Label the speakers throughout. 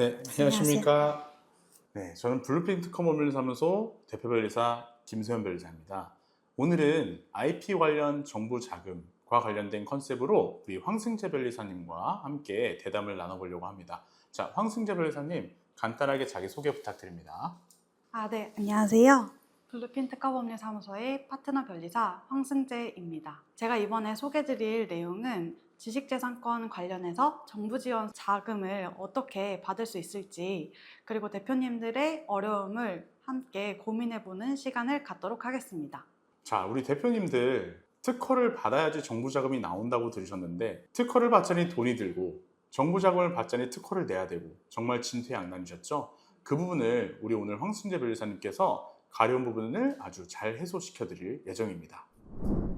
Speaker 1: 네, 안녕하십니까. 네, 저는 블루핑 특허법률사무소 대표변리사 김소연 변리사입니다. 오늘은 IP 관련 정보 자금과 관련된 컨셉으로 우리 황승재 변리사님과 함께 대담을 나눠보려고 합니다. 자, 황승재 변리사님, 간단하게 자기소개 부탁드립니다.
Speaker 2: 네, 안녕하세요. 블루핀 특허법률사무소의 파트너 변리사 황승재입니다. 제가 이번에 소개드릴 내용은 지식재산권 관련해서 정부 지원 자금을 어떻게 받을 수 있을지, 그리고 대표님들의 어려움을 함께 고민해보는 시간을 갖도록 하겠습니다.
Speaker 1: 자, 우리 대표님들 특허를 받아야지 정부 자금이 나온다고 들으셨는데 특허를 받자니 돈이 들고 정부 자금을 받자니 특허를 내야 되고 정말 진퇴양난이셨죠? 그 부분을 우리 오늘 황승재 변리사님께서 가려운 부분을 아주 잘 해소시켜 드릴 예정입니다.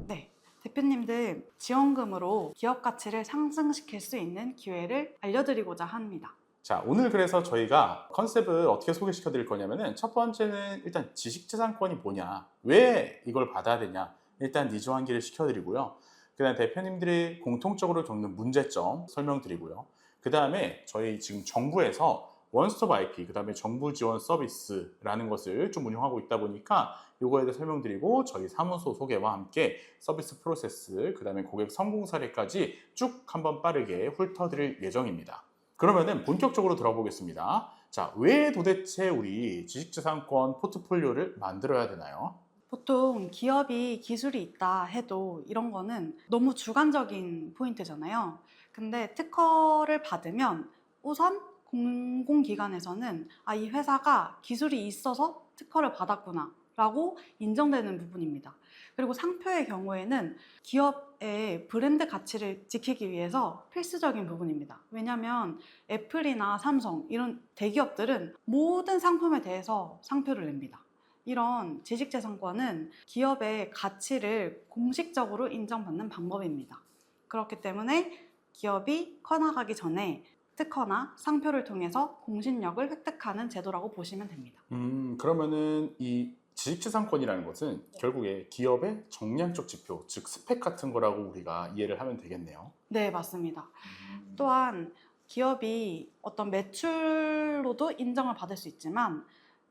Speaker 2: 네, 대표님들 지원금으로 기업 가치를 상승시킬 수 있는 기회를 알려드리고자 합니다.
Speaker 1: 자, 오늘 그래서 저희가 컨셉을 어떻게 소개시켜 드릴 거냐면은 첫 번째는 일단 지식재산권이 뭐냐, 왜 이걸 받아야 되냐, 일단 니즈 환기를 시켜드리고요. 그 다음에 대표님들이 공통적으로 겪는 문제점 설명드리고요. 그 다음에 저희 지금 정부에서 원스톱 IP, 그 다음에 정부 지원 서비스라는 것을 좀 운영하고 있다 보니까 이거에 대해 설명드리고 저희 사무소 소개와 함께 서비스 프로세스, 그 다음에 고객 성공 사례까지 쭉 한번 빠르게 훑어드릴 예정입니다. 그러면은 본격적으로 들어보겠습니다. 자, 왜 도대체 우리 지식재산권 포트폴리오를 만들어야 되나요?
Speaker 2: 보통 기업이 기술이 있다 해도 이런 거는 너무 주관적인 포인트잖아요. 근데 특허를 받으면 우선 공공기관에서는 이 회사가 기술이 있어서 특허를 받았구나 라고 인정되는 부분입니다. 그리고 상표의 경우에는 기업의 브랜드 가치를 지키기 위해서 필수적인 부분입니다. 왜냐하면 애플이나 삼성 이런 대기업들은 모든 상품에 대해서 상표를 냅니다. 이런 지식재산권은 기업의 가치를 공식적으로 인정받는 방법입니다. 그렇기 때문에 기업이 커나가기 전에 특허나 상표를 통해서 공신력을 획득하는 제도라고 보시면 됩니다.
Speaker 1: 그러면은 이 지식재산권이라는 것은 결국에 기업의 정량적 지표, 즉 스펙 같은 거라고 우리가 이해를 하면 되겠네요.
Speaker 2: 네, 맞습니다. 또한 기업이 어떤 매출로도 인정을 받을 수 있지만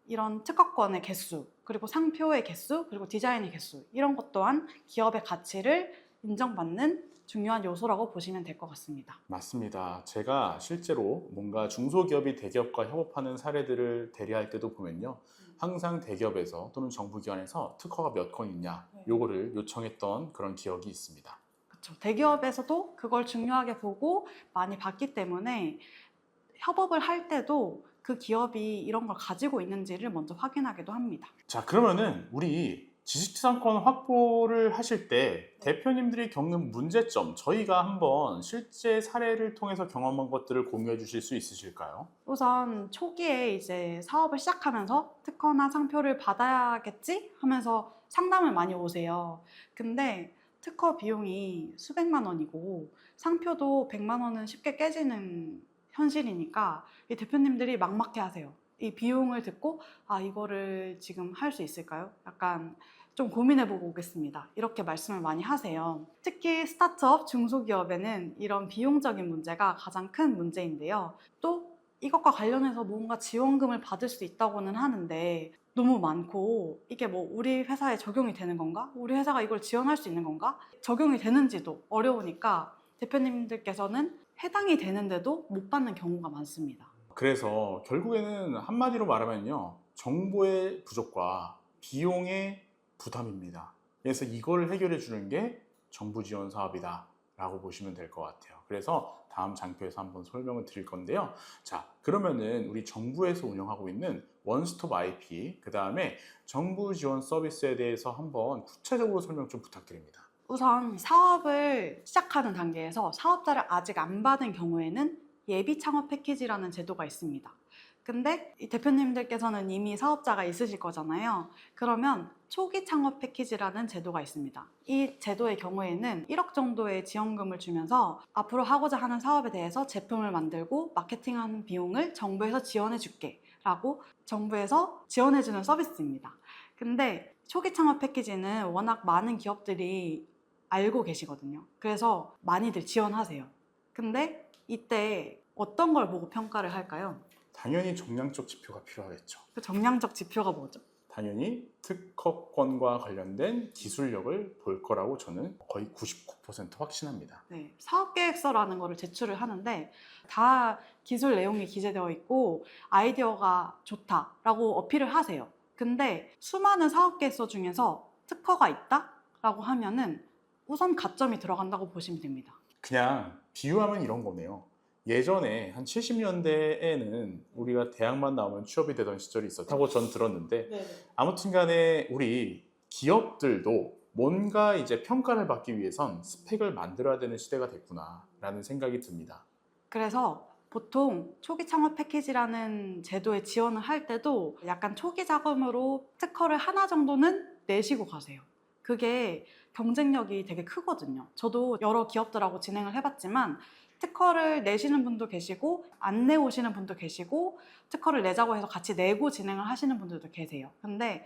Speaker 2: 이런 특허권의 개수, 그리고 상표의 개수, 그리고 디자인의 개수 이런 것 또한 기업의 가치를 인정받는 중요한 요소라고 보시면 될 것 같습니다.
Speaker 1: 맞습니다. 제가 실제로 뭔가 중소기업이 대기업과 협업하는 사례들을 대리할 때도 보면요. 항상 대기업에서 또는 정부기관에서 특허가 몇 건 있냐, 요거를 요청했던 그런 기억이 있습니다.
Speaker 2: 그렇죠. 대기업에서도 그걸 중요하게 보고 많이 봤기 때문에 협업을 할 때도 그 기업이 이런 걸 가지고 있는지를 먼저 확인하기도 합니다.
Speaker 1: 자, 그러면은 우리 지식재산권 확보를 하실 때 대표님들이 겪는 문제점, 저희가 한번 실제 사례를 통해서 경험한 것들을 공유해 주실 수 있으실까요?
Speaker 2: 우선 초기에 이제 사업을 시작하면서 특허나 상표를 받아야겠지 하면서 상담을 많이 오세요. 근데 특허 비용이 수백만 원이고 상표도 100만 원은 쉽게 깨지는 현실이니까 이 대표님들이 막막해 하세요. 이 비용을 듣고 이거를 지금 할 수 있을까요? 약간 좀 고민해보고 오겠습니다. 이렇게 말씀을 많이 하세요. 특히 스타트업, 중소기업에는 이런 비용적인 문제가 가장 큰 문제인데요. 또 이것과 관련해서 뭔가 지원금을 받을 수 있다고는 하는데 너무 많고 이게 뭐 우리 회사에 적용이 되는 건가? 우리 회사가 이걸 지원할 수 있는 건가? 적용이 되는지도 어려우니까 대표님들께서는 해당이 되는데도 못 받는 경우가 많습니다.
Speaker 1: 그래서 결국에는 한마디로 말하면요. 정보의 부족과 비용의 부담입니다. 그래서 이거를 해결해 주는 게 정부 지원 사업이다 라고 보시면 될 것 같아요. 그래서 다음 장표에서 한번 설명을 드릴 건데요. 자, 그러면은 우리 정부에서 운영하고 있는 원스톱 IP, 그 다음에 정부 지원 서비스에 대해서 한번 구체적으로 설명 좀 부탁드립니다.
Speaker 2: 우선 사업을 시작하는 단계에서 사업자를 아직 안 받은 경우에는 예비 창업 패키지라는 제도가 있습니다. 근데 이 대표님들께서는 이미 사업자가 있으실 거잖아요. 그러면 초기 창업 패키지라는 제도가 있습니다. 이 제도의 경우에는 1억 정도의 지원금을 주면서 앞으로 하고자 하는 사업에 대해서 제품을 만들고 마케팅하는 비용을 정부에서 지원해 줄게 라고 정부에서 지원해주는 서비스입니다. 근데 초기 창업 패키지는 워낙 많은 기업들이 알고 계시거든요. 그래서 많이들 지원하세요. 근데 이때 어떤 걸 보고 평가를 할까요?
Speaker 1: 당연히 정량적 지표가 필요하겠죠.
Speaker 2: 그 정량적 지표가 뭐죠?
Speaker 1: 당연히 특허권과 관련된 기술력을 볼 거라고 저는 거의 99% 확신합니다.
Speaker 2: 네, 사업계획서라는 거를 제출을 하는데 다 기술 내용이 기재되어 있고 아이디어가 좋다라고 어필을 하세요. 근데 수많은 사업계획서 중에서 특허가 있다라고 하면은 우선 가점이 들어간다고 보시면 됩니다.
Speaker 1: 그냥 비유하면 이런 거네요. 예전에 한 70년대에는 우리가 대학만 나오면 취업이 되던 시절이 있었다고 전 들었는데 아무튼 간에 우리 기업들도 뭔가 이제 평가를 받기 위해선 스펙을 만들어야 되는 시대가 됐구나라는 생각이 듭니다.
Speaker 2: 그래서 보통 초기 창업 패키지라는 제도에 지원을 할 때도 약간 초기 자금으로 특허를 하나 정도는 내시고 가세요. 그게 경쟁력이 되게 크거든요. 저도 여러 기업들하고 진행을 해봤지만 특허를 내시는 분도 계시고 안 내오시는 분도 계시고 특허를 내자고 해서 같이 내고 진행을 하시는 분들도 계세요. 근데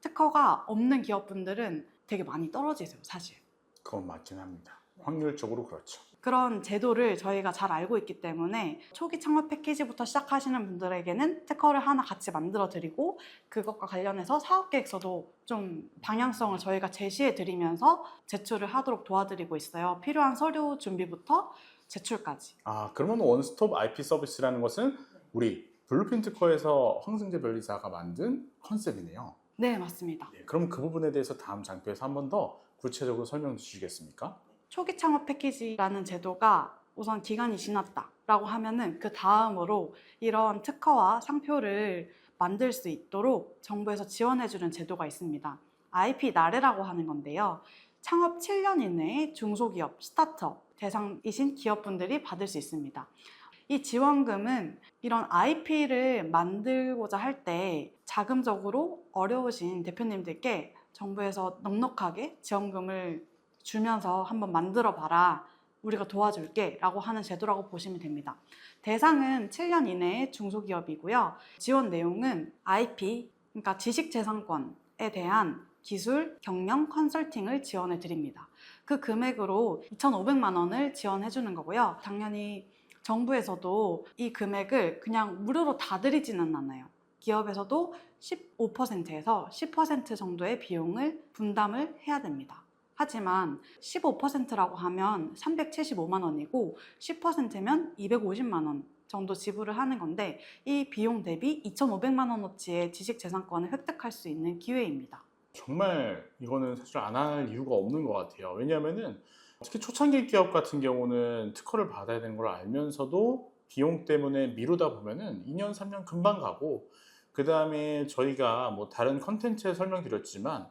Speaker 2: 특허가 없는 기업분들은 되게 많이 떨어지세요, 사실.
Speaker 1: 그건 맞긴 합니다. 확률적으로 그렇죠.
Speaker 2: 그런 제도를 저희가 잘 알고 있기 때문에 초기 창업 패키지부터 시작하시는 분들에게는 특허를 하나 같이 만들어 드리고 그것과 관련해서 사업계획서도 좀 방향성을 저희가 제시해 드리면서 제출을 하도록 도와드리고 있어요. 필요한 서류 준비부터 제출까지.
Speaker 1: 그러면 원스톱 IP 서비스라는 것은 우리 블루핀 특허에서 황승재 변리사가 만든 컨셉이네요.
Speaker 2: 네, 맞습니다.
Speaker 1: 그럼 그 부분에 대해서 다음 장표에서 한 번 더 구체적으로 설명 주시겠습니까?
Speaker 2: 초기 창업 패키지라는 제도가 우선 기간이 지났다라고 하면은 그 다음으로 이런 특허와 상표를 만들 수 있도록 정부에서 지원해주는 제도가 있습니다. IP 나래라고 하는 건데요. 창업 7년 이내에 중소기업, 스타트업 대상이신 기업분들이 받을 수 있습니다. 이 지원금은 이런 IP를 만들고자 할 때 자금적으로 어려우신 대표님들께 정부에서 넉넉하게 지원금을 주면서 한번 만들어 봐라. 우리가 도와줄게 라고 하는 제도라고 보시면 됩니다. 대상은 7년 이내의 중소기업이고요. 지원 내용은 IP, 그러니까 지식재산권에 대한 기술, 경영, 컨설팅을 지원해 드립니다. 그 금액으로 2,500만 원을 지원해 주는 거고요. 당연히 정부에서도 이 금액을 그냥 무료로 다 드리지는 않아요. 기업에서도 15%에서 10% 정도의 비용을 분담을 해야 됩니다. 하지만 15%라고 하면 375만 원이고 10%면 250만 원 정도 지불을 하는 건데 이 비용 대비 2,500만 원어치의 지식재산권을 획득할 수 있는 기회입니다.
Speaker 1: 정말 이거는 사실 안 할 이유가 없는 것 같아요. 왜냐하면은 특히 초창기 기업 같은 경우는 특허를 받아야 되는 걸 알면서도 비용 때문에 미루다 보면은 2년, 3년 금방 가고 그 다음에 저희가 뭐 다른 컨텐츠에 설명드렸지만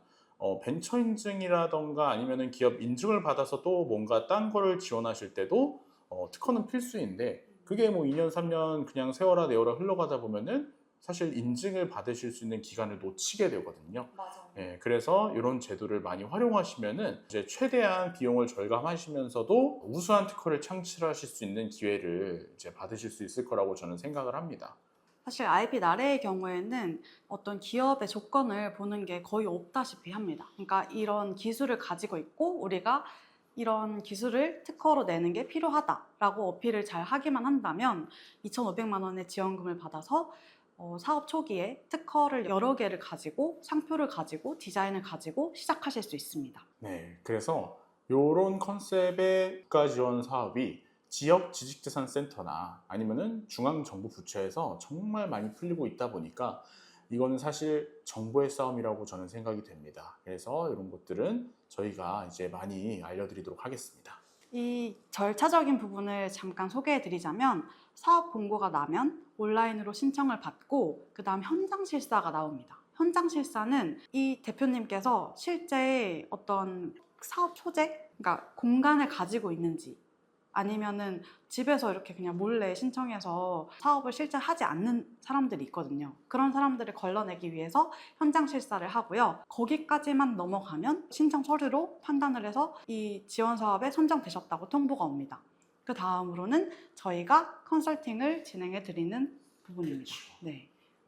Speaker 1: 벤처 인증이라던가 아니면은 기업 인증을 받아서 또 뭔가 딴 거를 지원하실 때도 특허는 필수인데 그게 뭐 2년, 3년 그냥 세월아 내월아 흘러가다 보면은 사실 인증을 받으실 수 있는 기간을 놓치게 되거든요.
Speaker 2: 맞아요.
Speaker 1: 그래서 이런 제도를 많이 활용하시면은 이제 최대한 비용을 절감하시면서도 우수한 특허를 창출하실 수 있는 기회를 이제 받으실 수 있을 거라고 저는 생각을 합니다.
Speaker 2: 사실 IP 나래의 경우에는 어떤 기업의 조건을 보는 게 거의 없다시피 합니다. 그러니까 이런 기술을 가지고 있고 우리가 이런 기술을 특허로 내는 게 필요하다라고 어필을 잘 하기만 한다면 2,500만 원의 지원금을 받아서 사업 초기에 특허를 여러 개를 가지고 상표를 가지고 디자인을 가지고 시작하실 수 있습니다.
Speaker 1: 네, 그래서 이런 컨셉의 국가 지원 사업이 지역 지식재산센터나 아니면은 중앙정부 부처에서 정말 많이 풀리고 있다 보니까 이거는 사실 정보의 싸움이라고 저는 생각이 됩니다. 그래서 이런 것들은 저희가 이제 많이 알려드리도록 하겠습니다.
Speaker 2: 이 절차적인 부분을 잠깐 소개해 드리자면 사업 공고가 나면 온라인으로 신청을 받고 그 다음 현장 실사가 나옵니다. 현장 실사는 이 대표님께서 실제 어떤 사업 소재, 그러니까 공간을 가지고 있는지 아니면은 집에서 이렇게 그냥 몰래 신청해서 사업을 실제 하지 않는 사람들이 있거든요. 그런 사람들을 걸러내기 위해서 현장 실사를 하고요. 거기까지만 넘어가면 신청 서류로 판단을 해서 이 지원 사업에 선정되셨다고 통보가 옵니다. 그 다음으로는 저희가 컨설팅을 진행해 드리는 부분입니다. 네.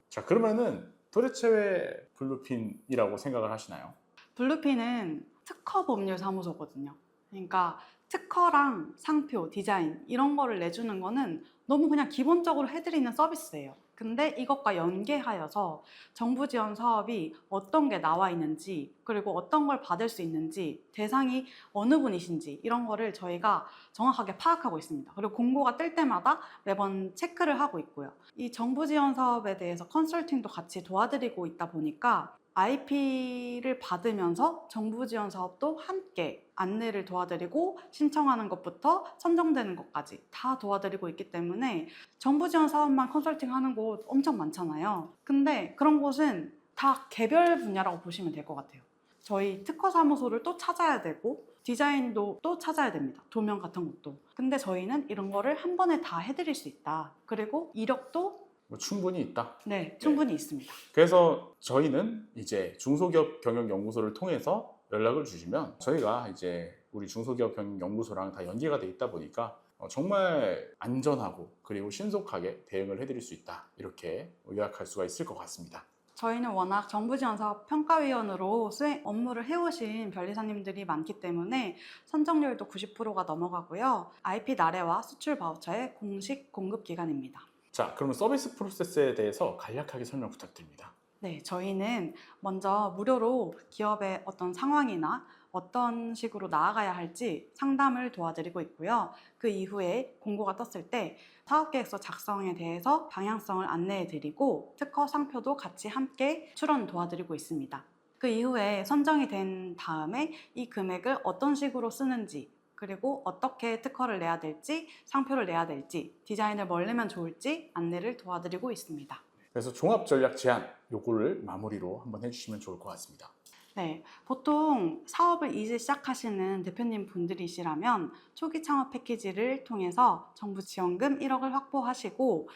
Speaker 1: 자, 그러면은 도대체 왜 블루핀이라고 생각을 하시나요?
Speaker 2: 블루핀은 특허 법률 사무소거든요. 그러니까 특허랑 상표, 디자인 이런 거를 내주는 거는 너무 그냥 기본적으로 해드리는 서비스예요. 근데 이것과 연계하여서 정부 지원 사업이 어떤 게 나와 있는지, 그리고 어떤 걸 받을 수 있는지, 대상이 어느 분이신지 이런 거를 저희가 정확하게 파악하고 있습니다. 그리고 공고가 뜰 때마다 매번 체크를 하고 있고요. 이 정부 지원 사업에 대해서 컨설팅도 같이 도와드리고 있다 보니까 IP를 받으면서 정부 지원 사업도 함께 안내를 도와드리고 신청하는 것부터 선정되는 것까지 다 도와드리고 있기 때문에 정부 지원 사업만 컨설팅하는 곳 엄청 많잖아요. 근데 그런 곳은 다 개별 분야라고 보시면 될 것 같아요. 저희 특허 사무소를 또 찾아야 되고 디자인도 또 찾아야 됩니다. 도면 같은 것도. 근데 저희는 이런 거를 한 번에 다 해드릴 수 있다. 그리고 이력도
Speaker 1: 충분히 있다.
Speaker 2: 네, 충분히 있습니다.
Speaker 1: 그래서 저희는 이제 중소기업 경영연구소를 통해서 연락을 주시면 저희가 이제 우리 중소기업 경영연구소랑 다 연계가 돼 있다 보니까 정말 안전하고 그리고 신속하게 대응을 해드릴 수 있다. 이렇게 요약할 수가 있을 것 같습니다.
Speaker 2: 저희는 워낙 정부지원사업 평가위원으로 수행 업무를 해오신 변리사님들이 많기 때문에 선정률도 90%가 넘어가고요. IP 나래와 수출 바우처의 공식 공급 기관입니다.
Speaker 1: 자, 그러면 서비스 프로세스에 대해서 간략하게 설명 부탁드립니다.
Speaker 2: 네, 저희는 먼저 무료로 기업의 어떤 상황이나 어떤 식으로 나아가야 할지 상담을 도와드리고 있고요. 그 이후에 공고가 떴을 때 사업계획서 작성에 대해서 방향성을 안내해드리고 특허 상표도 같이 함께 출원 도와드리고 있습니다. 그 이후에 선정이 된 다음에 이 금액을 어떤 식으로 쓰는지 그리고 어떻게 특허를 내야 될지 상표를 내야 될지 디자인을 뭘 내면 좋을지 안내를 도와드리고 있습니다.
Speaker 1: 그래서 종합 전략 제안 요거를 마무리로 한번 해주시면 좋을 것 같습니다.
Speaker 2: 네, 보통 사업을 이제 시작하시는 대표님 분들이시라면 초기 창업 패키지를 통해서 정부 지원금 1억을 확보하시고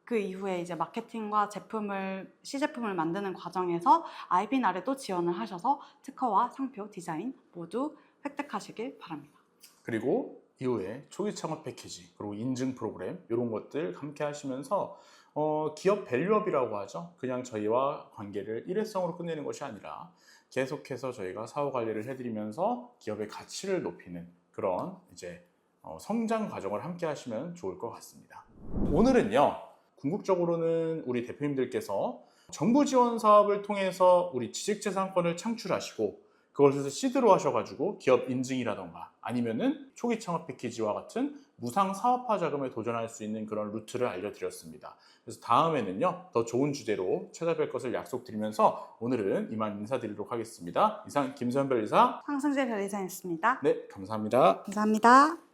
Speaker 2: 그 이후에 이제 마케팅과 시제품을 만드는 과정에서 IP 나래도 지원을 하셔서 특허와 상표, 디자인 모두 획득하시길 바랍니다.
Speaker 1: 그리고 이후에 초기 창업 패키지 그리고 인증 프로그램 이런 것들 함께 하시면서 기업 밸류업이라고 하죠. 그냥 저희와 관계를 일회성으로 끝내는 것이 아니라 계속해서 저희가 사후 관리를 해드리면서 기업의 가치를 높이는 그런 이제 성장 과정을 함께 하시면 좋을 것 같습니다. 오늘은요, 궁극적으로는 우리 대표님들께서 정부 지원 사업을 통해서 우리 지식재산권을 창출하시고 그것을 시드로 하셔가지고 기업 인증이라던가 아니면은 초기 창업 패키지와 같은 무상 사업화 자금에 도전할 수 있는 그런 루트를 알려드렸습니다. 그래서 다음에는요, 더 좋은 주제로 찾아뵐 것을 약속드리면서 오늘은 이만 인사드리도록 하겠습니다. 이상 김수현 변리사,
Speaker 2: 황승재 변리사였습니다.
Speaker 1: 네, 감사합니다.
Speaker 2: 감사합니다.